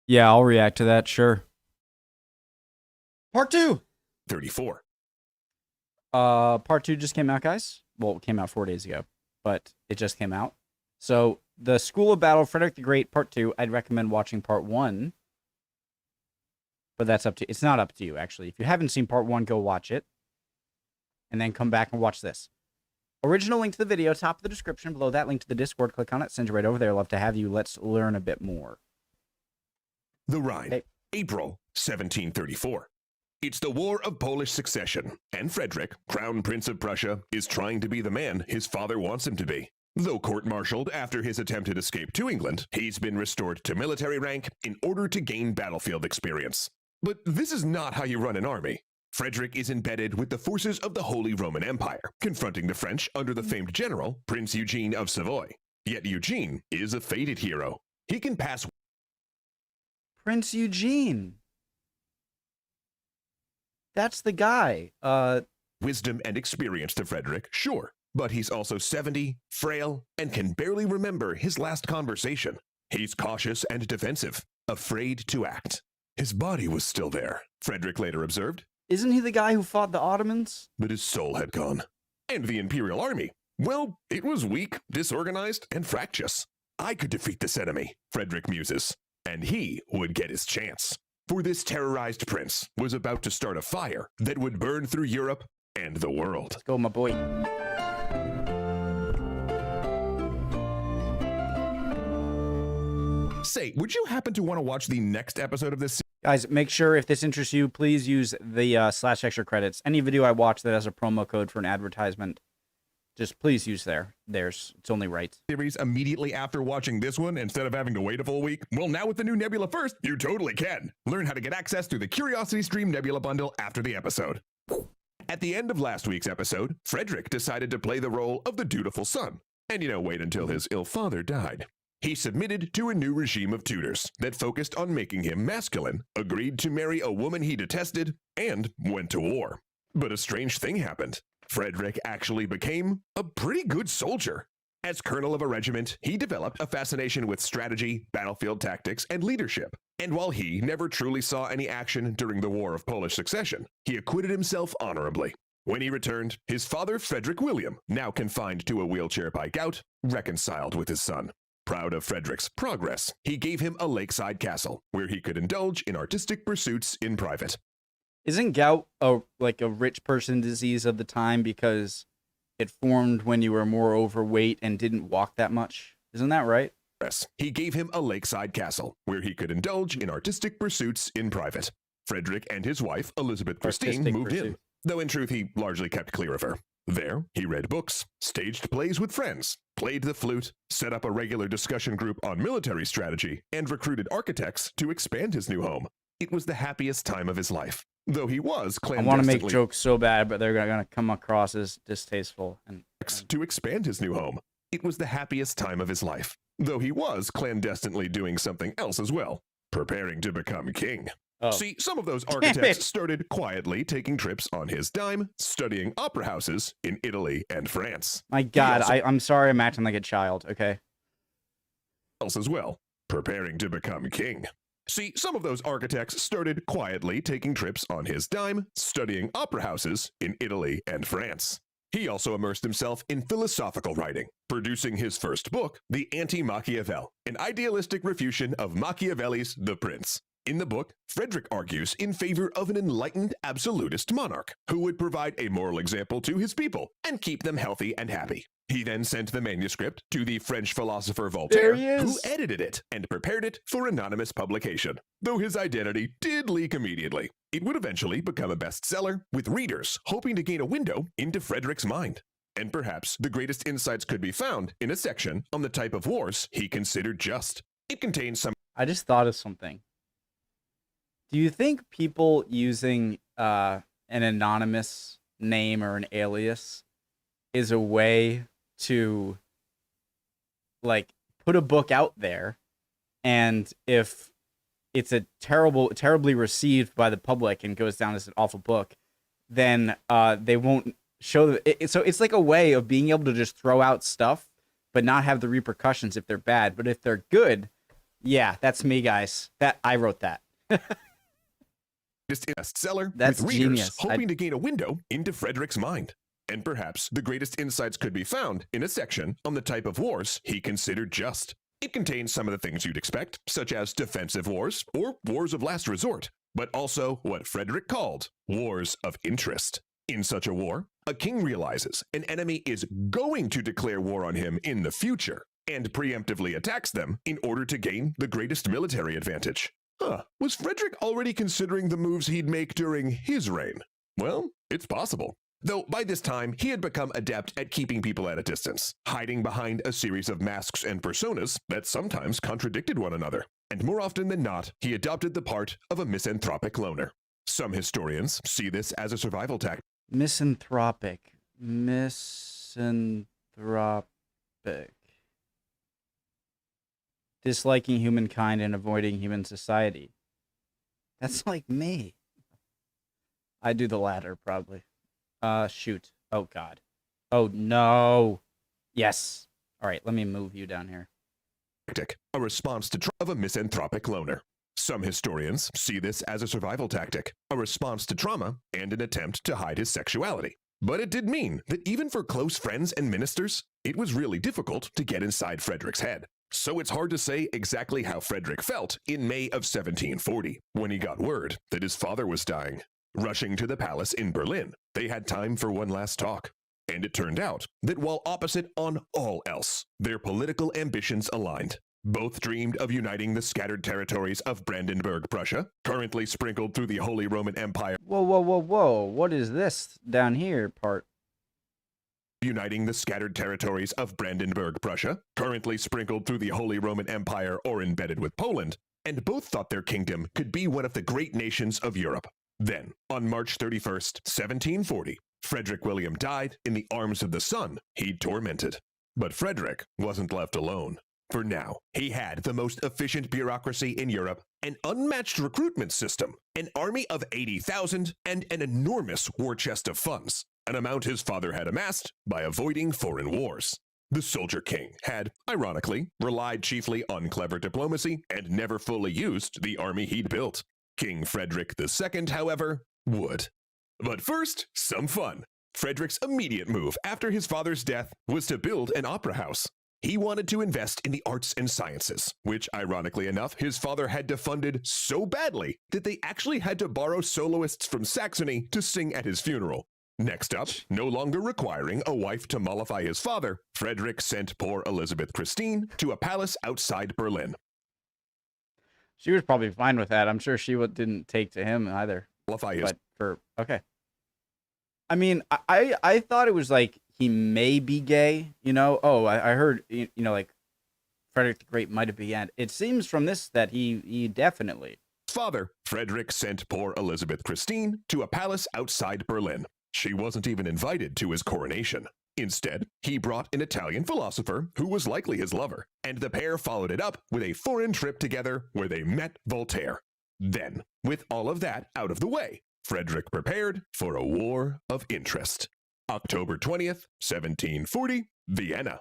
Yeah, I'll react to that, sure. Part 2. 34. Part 2 just came out, guys. Well, it came out 4 days ago, but it just came out. So, The School of Battle, Frederick the Great, Part 2. I'd recommend watching Part 1. But that's up to... It's not up to you, actually. If you haven't seen Part 1, go watch it. And then come back and watch this. Original link to the video, top of the description. Below that, link to the Discord. Click on it. Send you right over there. Love to have you. Let's learn a bit more. The Rhine, Okay. April 1734. It's the War of Polish Succession, and Frederick, Crown Prince of Prussia, is trying to be the man his father wants him to be. Though court-martialed after his attempted escape to England, he's been restored to military rank in order to gain battlefield experience. But this is not how you run an army. Frederick is embedded with the forces of the Holy Roman Empire, confronting the French under the famed general, Prince Eugene of Savoy. Yet Eugene is a fated hero. He can pass Prince Eugene. That's the guy. wisdom and experience to Frederick, sure, but he's also 70, frail, and can barely remember his last conversation. He's cautious and defensive, afraid to act. His body was still there, Frederick later observed, Isn't he the guy who fought the Ottomans? but his soul had gone. And the Imperial Army, well, it was weak, disorganized, and fractious. I could defeat this enemy, Frederick muses, and he would get his chance. For this terrorized prince was about to start a fire that would burn through Europe and the world. Let's go, my boy. Say, would you happen to want to watch the next episode of this Guys, make sure if this interests you, please use the slash extra credits. Any video I watch that has a promo code for an advertisement, just please use theirs. It's only right. series immediately after watching this one instead of having to wait a full week? Well, now with the new Nebula First, you totally can. Learn how to get access to the Curiosity Stream Nebula bundle after the episode. At the end of last week's episode, Frederick decided to play the role of the dutiful son, and wait until his ill father died. He submitted to a new regime of tutors that focused on making him masculine, agreed to marry a woman he detested, and went to war. But a strange thing happened. Frederick actually became a pretty good soldier. As colonel of a regiment, he developed a fascination with strategy, battlefield tactics, and leadership. And while he never truly saw any action during the War of Polish Succession, he acquitted himself honorably. When he returned, his father, Frederick William, now confined to a wheelchair by gout, reconciled with his son. Proud of Frederick's progress, he gave him a lakeside castle where he could indulge in artistic pursuits in private. Isn't gout a rich person disease of the time because it formed when you were more overweight and didn't walk that much? Isn't that right? He gave him a lakeside castle where he could indulge in artistic pursuits in private. Frederick and his wife, Elizabeth Christine, Artistic moved in, pursuit. though in truth he largely kept clear of her. There, he read books, staged plays with friends, played the flute, set up a regular discussion group on military strategy, and recruited architects to expand his new home. It was the happiest time of his life, though he was I want to clandestinely make jokes so bad, but they're going to come across as distasteful. And to expand his new home. It was the happiest time of his life, though he was clandestinely doing something else as well, preparing to become king. oh, See, some of those Damn architects it. started quietly taking trips on his dime, studying opera houses in Italy and France. my God, also- I'm sorry I'm acting like a child, okay? Else as well, preparing to become king. See, some of those architects started quietly taking trips on his dime, studying opera houses in Italy and France. He also immersed himself in philosophical writing, producing his first book, The Anti-Machiavel, an idealistic refutation of Machiavelli's The Prince. In the book, Frederick argues in favor of an enlightened absolutist monarch who would provide a moral example to his people and keep them healthy and happy. He then sent the manuscript to the French philosopher Voltaire, There he is. who edited it and prepared it for anonymous publication. Though his identity did leak immediately, it would eventually become a bestseller, with readers hoping to gain a window into Frederick's mind. And perhaps the greatest insights could be found in a section on the type of wars he considered just. It contains some I just thought of something. Do you think people using an anonymous name or an alias is a way to like put a book out there, and if it's a terribly received by the public and goes down as an awful book, then they won't show it. So it's like a way of being able to just throw out stuff but not have the repercussions if they're bad. But if they're good, Yeah, that's me, guys. That I wrote that. Bestseller That's with readers genius. hoping to gain a window into Frederick's mind. And perhaps the greatest insights could be found in a section on the type of wars he considered just. It contains some of the things you'd expect, such as defensive wars or wars of last resort, but also what Frederick called wars of interest. In such a war, a king realizes an enemy is going to declare war on him in the future and preemptively attacks them in order to gain the greatest military advantage. Was Frederick already considering the moves he'd make during his reign? Well, it's possible. Though by this time, he had become adept at keeping people at a distance, hiding behind a series of masks and personas that sometimes contradicted one another. And more often than not, he adopted the part of a misanthropic loner. Some historians see this as a survival tactic. Misanthropic. Disliking humankind and avoiding human society. That's like me. I do the latter, probably. Shoot. Oh, God. Oh, no. Yes. All right, let me move you down here. A response to of a misanthropic loner. Some historians see this as a survival tactic, a response to trauma, and an attempt to hide his sexuality. But it did mean that even for close friends and ministers, it was really difficult to get inside Frederick's head. So it's hard to say exactly how Frederick felt in May of 1740, when he got word that his father was dying. Rushing to the palace in Berlin, they had time for one last talk. And it turned out that while opposite on all else, their political ambitions aligned. Both dreamed of uniting the scattered territories of Brandenburg, Prussia, currently sprinkled through the Holy Roman Empire. Whoa, whoa, whoa, whoa. What is this down here part? Uniting the scattered territories of Brandenburg, Prussia, currently sprinkled through the Holy Roman Empire or embedded with Poland, and both thought their kingdom could be one of the great nations of Europe. Then, on March 31st, 1740, Frederick William died in the arms of the son he'd tormented. But Frederick wasn't left alone. For now, he had the most efficient bureaucracy in Europe, an unmatched recruitment system, an army of 80,000, and an enormous war chest of funds, an amount his father had amassed by avoiding foreign wars. The Soldier King had, ironically, relied chiefly on clever diplomacy and never fully used the army he'd built. King Frederick II, however, would. But first, some fun. Frederick's immediate move after his father's death was to build an opera house. He wanted to invest in the arts and sciences, which, ironically enough, his father had defunded so badly that they actually had to borrow soloists from Saxony to sing at his funeral. Next up, no longer requiring a wife to mollify his father, Frederick sent poor Elizabeth Christine to a palace outside Berlin. She was probably fine with that. I'm sure she didn't take to him either. Okay. I mean, I thought it was like he may be gay, you know? Oh, I heard, you know, like Frederick the Great might have been. It seems from this that he definitely. Father, Frederick sent poor Elizabeth Christine to a palace outside Berlin. She wasn't even invited to his coronation. Instead, he brought an Italian philosopher who was likely his lover, and the pair followed it up with a foreign trip together where they met Voltaire. Then, with all of that out of the way, Frederick prepared for a war of interest. October 20th, 1740, Vienna.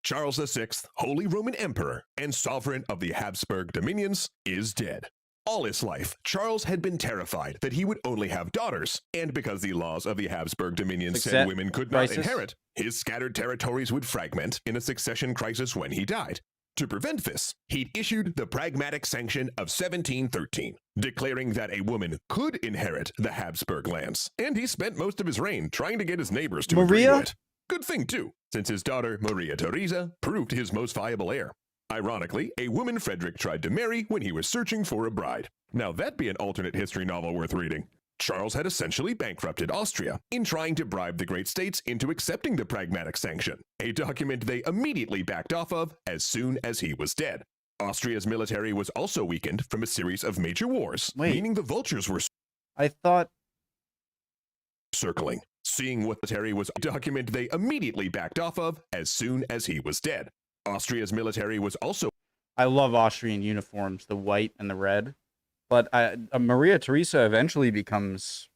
Charles VI, Holy Roman Emperor and sovereign of the Habsburg dominions, is dead. All his life, Charles had been terrified that he would only have daughters, and because the laws of the Habsburg dominions said women could not inherit, his scattered territories would fragment in a succession crisis when he died. To prevent this, he'd issued the Pragmatic Sanction of 1713, declaring that a woman could inherit the Habsburg lands, and he spent most of his reign trying to get his neighbors to agree to it. Good thing, too, since his daughter Maria Theresa proved his most viable heir. Ironically, a woman Frederick tried to marry when he was searching for a bride. Now that'd be an alternate history novel worth reading. Charles had essentially bankrupted Austria in trying to bribe the great states into accepting the Pragmatic Sanction, a document they immediately backed off of as soon as he was dead. Austria's military was also weakened from a series of major wars, meaning the vultures were circling. Seeing what the military was a document they immediately backed off of as soon as he was dead. Austria's military was also... I love Austrian uniforms, the white and the red. But Maria Theresa eventually becomes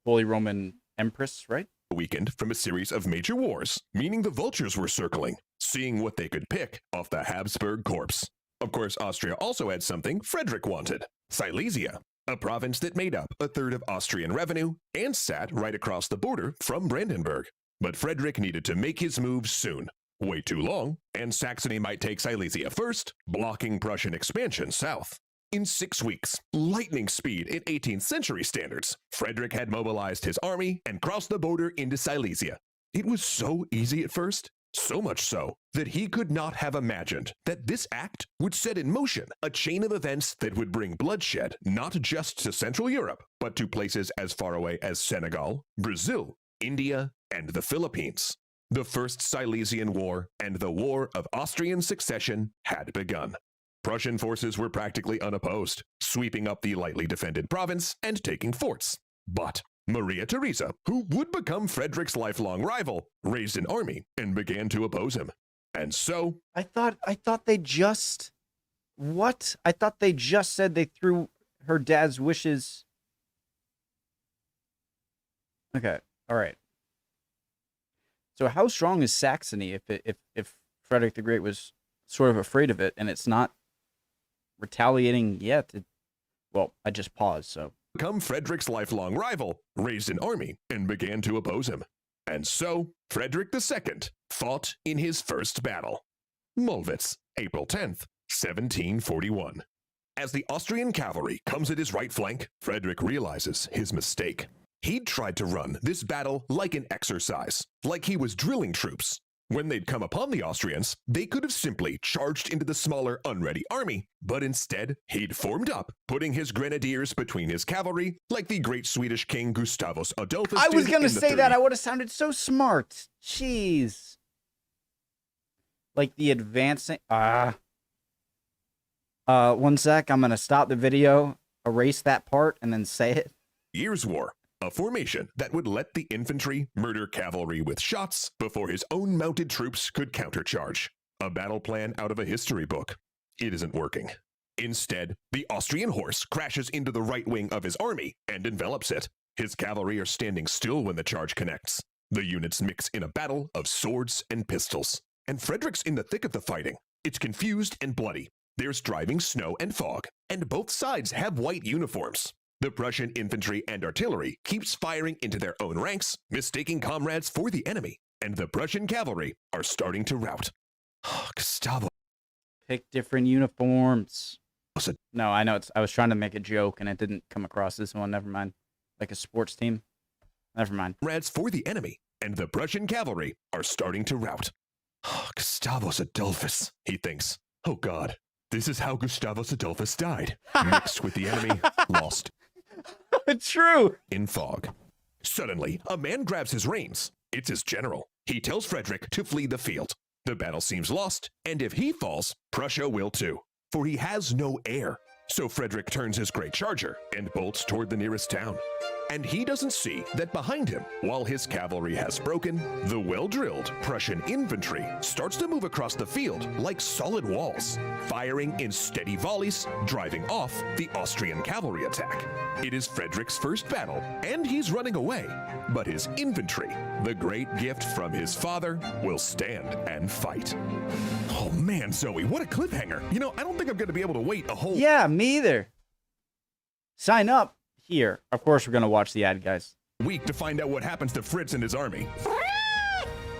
Holy Roman Empress, right? Weakened from a series of major wars, meaning the vultures were circling, seeing what they could pick off the Habsburg corpse. Of course, Austria also had something Frederick wanted: Silesia, a province that made up a third of Austrian revenue and sat right across the border from Brandenburg. But Frederick needed to make his move soon. Wait too long, and Saxony might take Silesia first, blocking Prussian expansion south. In 6 weeks, lightning speed in 18th century standards, Frederick had mobilized his army and crossed the border into Silesia. It was so easy at first, so much so that he could not have imagined that this act would set in motion a chain of events that would bring bloodshed not just to Central Europe, but to places as far away as Senegal, Brazil, India, and the Philippines. The First Silesian War and the War of Austrian Succession had begun. Prussian forces were practically unopposed, sweeping up the lightly defended province and taking forts. But Maria Theresa, who would become Frederick's lifelong rival, raised an army and began to oppose him. And so... I thought they just... What? I thought they just said they threw her dad's wishes... Okay, all right. So how strong is Saxony if Frederick the Great was sort of afraid of it and it's not retaliating yet? Well, I just paused, so... Become Frederick's lifelong rival, raised an army, and began to oppose him. And so, Frederick II fought in his first battle. Molwitz, April 10th, 1741. As the Austrian cavalry comes at his right flank, Frederick realizes his mistake. He'd tried to run this battle like an exercise, like he was drilling troops. When they'd come upon the Austrians, they could have simply charged into the smaller, unready army, but instead, he'd formed up, putting his grenadiers between his cavalry, like the great Swedish king Gustavus Adolphus I was did going to in the say 30s. that. I would have sounded so smart. Jeez. Like the advancing... 1 sec. I'm going to stop the video, erase that part, and then say it. Years' War, a formation that would let the infantry murder cavalry with shots before his own mounted troops could countercharge. A battle plan out of a history book. It isn't working. Instead, the Austrian horse crashes into the right wing of his army and envelops it. His cavalry are standing still when the charge connects. The units mix in a battle of swords and pistols. And Frederick's in the thick of the fighting. It's confused and bloody. There's driving snow and fog, and both sides have white uniforms. The Prussian infantry and artillery keeps firing into their own ranks, mistaking comrades for the enemy, and the Prussian cavalry are starting to rout. Gustavo. Pick different uniforms. No, I know. I was trying to make a joke, and it didn't come across this one. Never mind. Like a sports team. Never mind. Comrades for the enemy, and the Prussian cavalry are starting to rout. Gustavus Adolphus, he thinks. Oh God, this is how Gustavus Adolphus died. Mixed with the enemy, lost. True. In fog. Suddenly, a man grabs his reins. It's his general. He tells Frederick to flee the field. The battle seems lost, and if he falls, Prussia will too, for he has no heir. So Frederick turns his great charger and bolts toward the nearest town. And he doesn't see that behind him, while his cavalry has broken, the well-drilled Prussian infantry starts to move across the field like solid walls, firing in steady volleys, driving off the Austrian cavalry attack. It is Frederick's first battle, and he's running away. But his infantry, the great gift from his father, will stand and fight. Oh man, Zoe, what a cliffhanger. You know, I don't think I'm going to be able to wait a whole... Yeah, me either. Sign up here. Of course, we're going to watch the ad, guys. week to find out what happens to Fritz and his army.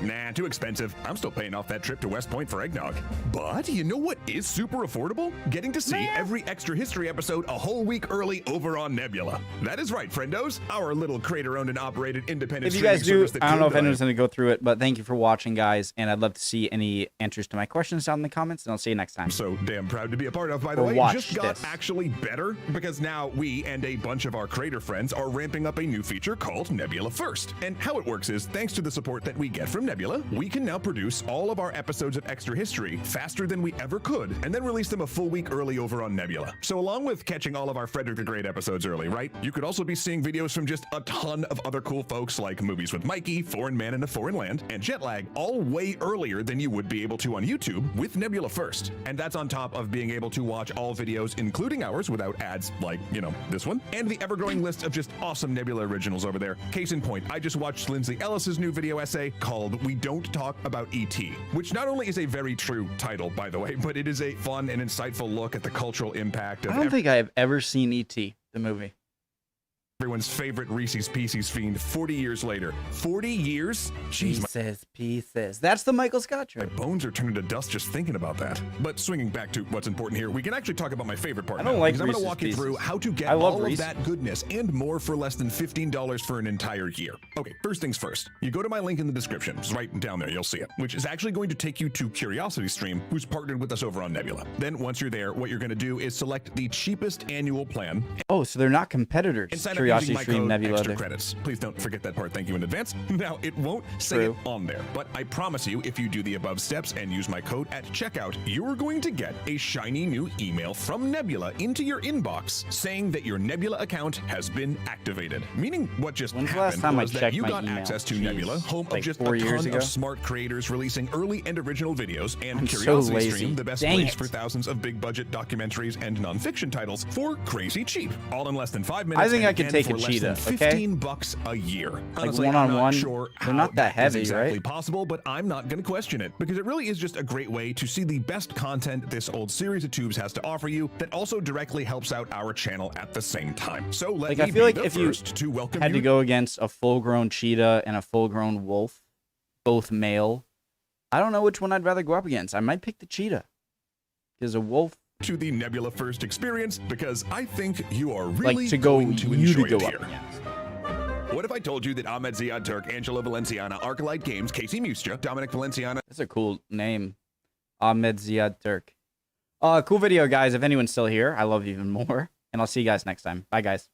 Nah, too expensive. I'm still paying off that trip to West Point for eggnog. But you know what is super affordable? Getting to see every Extra History episode a whole week early over on Nebula. That is right, friendos. Our little creator-owned and operated independent If you guys streaming do, service that I don't know if could, anyone's going to go through it, but thank you for watching, guys. And I'd love to see any answers to my questions down in the comments, and I'll see you next time. I'm so damn proud to be a part of, by the Or way. watch It just got this. actually better because now we and a bunch of our creator friends are ramping up a new feature called Nebula First. And how it works is, thanks to the support that we get from Nebula, we can now produce all of our episodes of Extra History faster than we ever could, and then release them a full week early over on Nebula. So along with catching all of our Frederick the Great episodes early, right, you could also be seeing videos from just a ton of other cool folks like Movies with Mikey, Foreign Man in a Foreign Land, and Jetlag, all way earlier than you would be able to on YouTube with Nebula First. And that's on top of being able to watch all videos, including ours, without ads like, you know, this one, and the ever-growing list of just awesome Nebula originals over there. Case in point, I just watched Lindsay Ellis's new video essay called episode, we don't talk about E.T., which not only is a very true title, by the way, but it is a fun and insightful look at the cultural impact of I don't think I have ever seen E.T., the movie. everyone's favorite Reese's Pieces fiend 40 years later. 40 years? Jeez, Pieces. That's the Michael Scott my joke. bones are turning to dust just thinking about that. But swinging back to what's important here, we can actually talk about my favorite part I don't now, like because I'm going Reese's to walk you through Pieces. how to get I love all Reese's. of that goodness and more for less than $15 for an entire year. Okay, first things first. You go to my link in the description. It's right down there. You'll see it, which is actually going to take you to CuriosityStream, who's partnered with us over on Nebula. Then once you're there, what you're going to do is select the cheapest annual plan Oh, so they're not competitors. and sign up using my CuriosityStream, code Nebula. extra they're- credits. Please don't forget that part. Thank you in advance. Now, it won't say True. it on there, but I promise you, if you do the above steps and use my code at checkout, you're going to get a shiny new email from Nebula into your inbox saying that your Nebula account has been activated. Meaning what just When's the happened last time I was that checked you my got email? access to Jeez. Nebula, home Like of just 4 a years ton ago? of smart creators releasing early and original videos, and I'm so lazy. CuriosityStream, the best Dang place it. for thousands of big budget documentaries and nonfiction titles for crazy cheap. All in less than 5 minutes. I think and I could again take for a less cheetah, than okay? $15 a year. Honestly, I'm one-on-one, not sure they're how not that is heavy, exactly right? possible, but I'm not going to question it because it really is just a great way to see the best content this old series of tubes has to offer you that also directly helps out our channel at the same time. So let Like, me I feel be like the if you first to welcome Had you to go against a full-grown cheetah and a full-grown wolf, both male. I don't know which one I'd rather go up against. I might pick the cheetah. Because a wolf, to the Nebula First experience because I think you are really like, to go going to you enjoy to go it up here. against. What if I told you that Ahmed Ziad Turk, Angela Valenciana, Arclight Games, Casey Mustra, Dominic Valenciana, That's a cool name. Ahmed Ziad Turk. Cool video, guys. If anyone's still here, I love you even more. And I'll see you guys next time. Bye, guys.